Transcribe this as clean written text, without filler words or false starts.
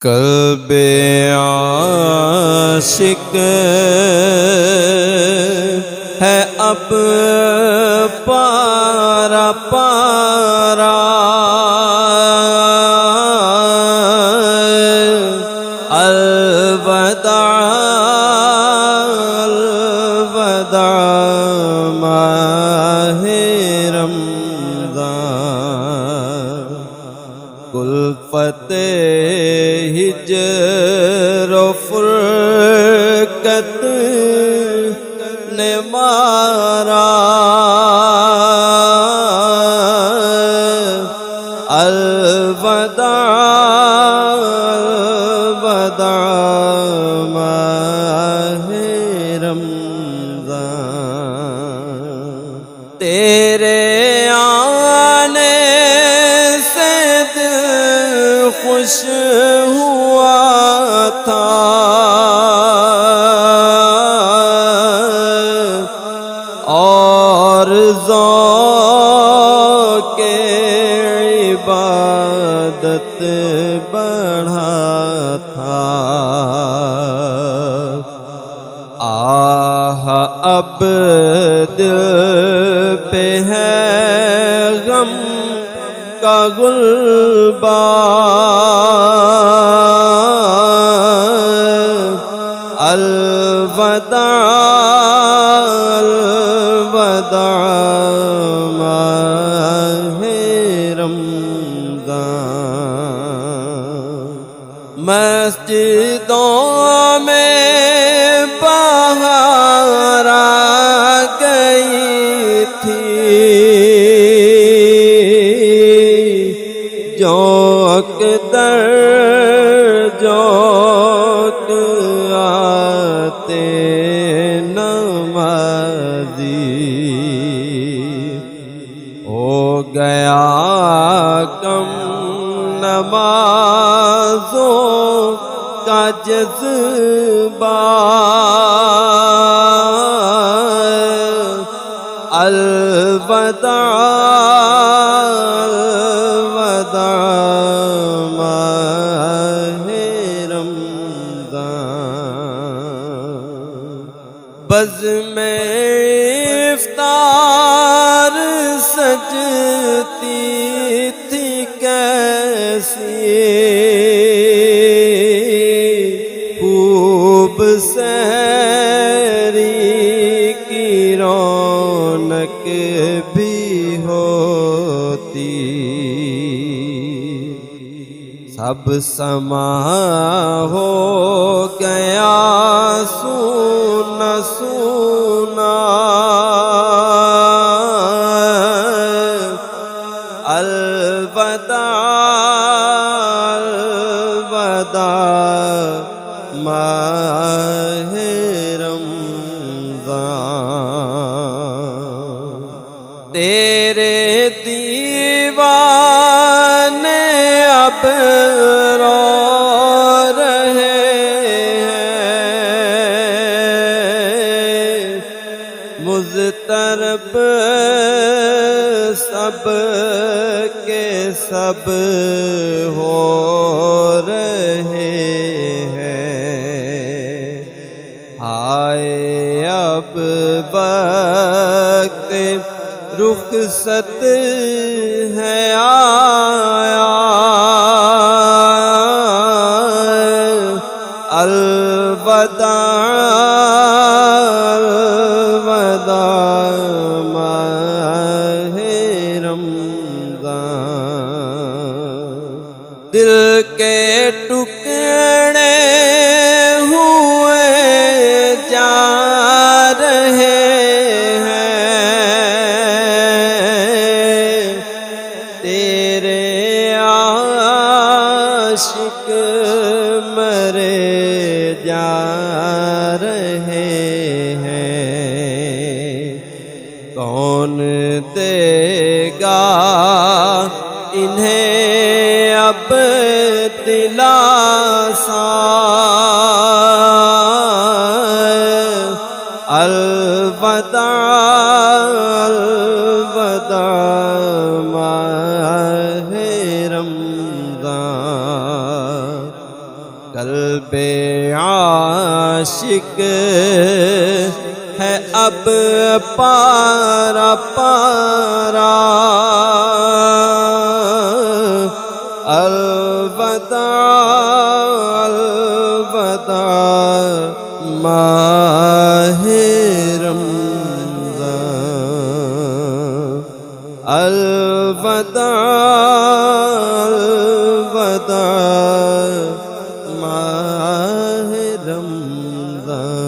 قلب عاشق ہے اب پارا پارا، الوداع الوداع ماہ رمضان، الفت ہجر و فرقت نے مارا، الوداع الوداع ماہ رمضان، تیرے آنے سے دل خوش ہوا تھا، اور ذوق عبادت بڑھا تھا، آہ اب دل پہ ہے غم کا غلبان، الوداع الوداع ماہ رمضان، مسجدوں میں بہار آ گئی تھی، جوک در جوک آتے نمازی، ہو گیا کم نمازوں کا جذبہ، الوداع الوداع ماہ رمضان، بزم افطار سجتی تھی کیسی، خوب سحری کی رونق بھی ہوتی، سب سما ہو گیا سونا سونا، الوداع الوداع ماہ رمضان، تیرے دیوانے اب رو رہے ہیں، مضطرب سب کے سب ہو رہے ہیں، آئے اب وقت رخصت ہے آیا، الوداع الوداع ماہ رمضان، دل کے ٹکڑے ہوئے جا رہے ہیں، تیرے عاشق مرے جا رہے ہیں، کون دے گا انہیں اب دلاسا، الوداع الوداع ماہ رمضان، قلب عاشق ہے اب پارا پارا، الوداع الوداع ماہ رمضان، الوداع الوداع ماہ رمضان۔